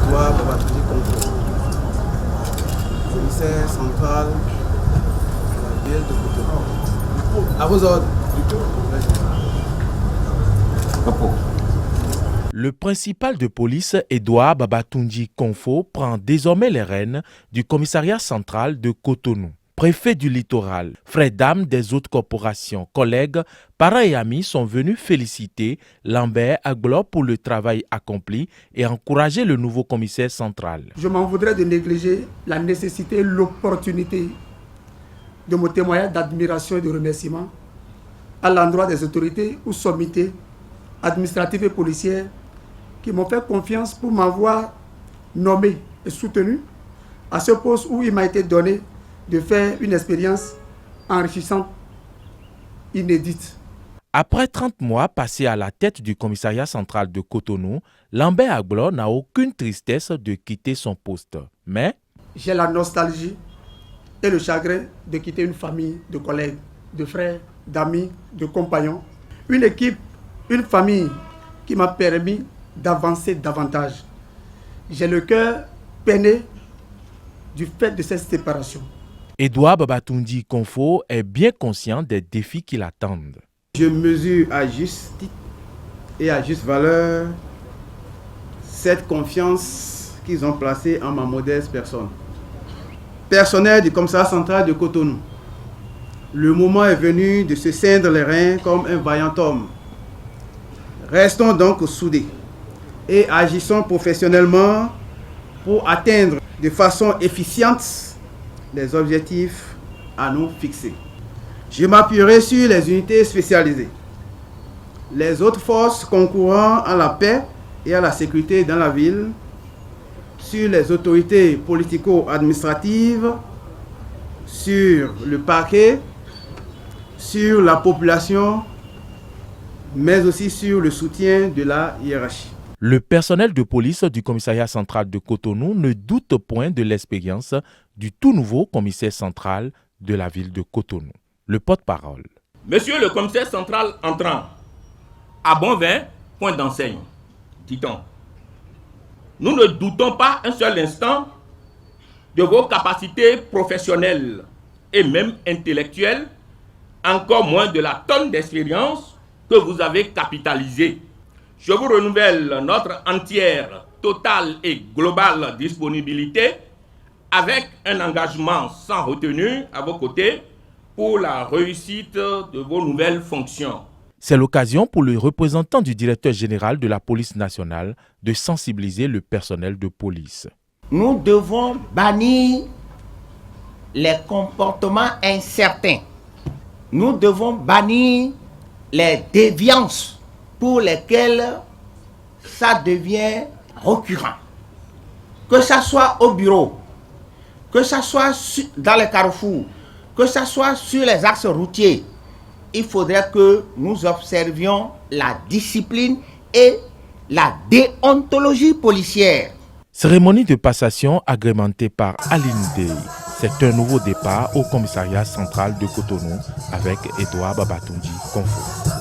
Edouard Babatoundji Konfo, commissaire central de la ville de Cotonou. À vos ordres. Le principal de police, Edouard Babatoundji Konfo, prend désormais les rênes du commissariat central de Cotonou. Préfet du littoral, frères d'âmes des autres corporations, collègues, parents et amis sont venus féliciter Lambert Agblo pour le travail accompli et encourager le nouveau commissaire central. Je m'en voudrais de négliger la nécessité et l'opportunité de mon témoignage d'admiration et de remerciement à l'endroit des autorités ou sommités administratives et policières qui m'ont fait confiance pour m'avoir nommé et soutenu à ce poste où il m'a été donné de faire une expérience enrichissante, inédite. Après 30 mois passés à la tête du commissariat central de Cotonou, Lambert Agblo n'a aucune tristesse de quitter son poste. Mais j'ai la nostalgie et le chagrin de quitter une famille de collègues, de frères, d'amis, de compagnons. Une équipe, une famille qui m'a permis d'avancer davantage. J'ai le cœur peiné du fait de cette séparation. Edouard Babatoundji Konfo est bien conscient des défis qui l'attendent. Je mesure à juste titre et à juste valeur cette confiance qu'ils ont placée en ma modeste personne. Personnel du commissariat central de Cotonou, le moment est venu de se ceindre les reins comme un vaillant homme. Restons donc soudés et agissons professionnellement pour atteindre de façon efficiente les objectifs à nous fixer. Je m'appuierai sur les unités spécialisées, les autres forces concourant à la paix et à la sécurité dans la ville, sur les autorités politico-administratives, sur le parquet, sur la population, mais aussi sur le soutien de la hiérarchie. Le personnel de police du commissariat central de Cotonou ne doute point de l'expérience du tout nouveau commissaire central de la ville de Cotonou. Le porte-parole. Monsieur le commissaire central entrant, à bon vin, point d'enseigne, dit-on. Nous ne doutons pas un seul instant de vos capacités professionnelles et même intellectuelles, encore moins de la tonne d'expérience que vous avez capitalisée. Je vous renouvelle notre entière, totale et globale disponibilité avec un engagement sans retenue à vos côtés pour la réussite de vos nouvelles fonctions. C'est l'occasion pour le représentant du directeur général de la police nationale de sensibiliser le personnel de police. Nous devons bannir les comportements incertains. Nous devons bannir les déviances pour lesquelles ça devient récurrent. Que ça soit au bureau, que ça soit dans les carrefours, que ça soit sur les axes routiers, il faudrait que nous observions la discipline et la déontologie policière. Cérémonie de passation agrémentée par Aline Dey. C'est un nouveau départ au commissariat central de Cotonou avec Edouard Babatoundji Konfo.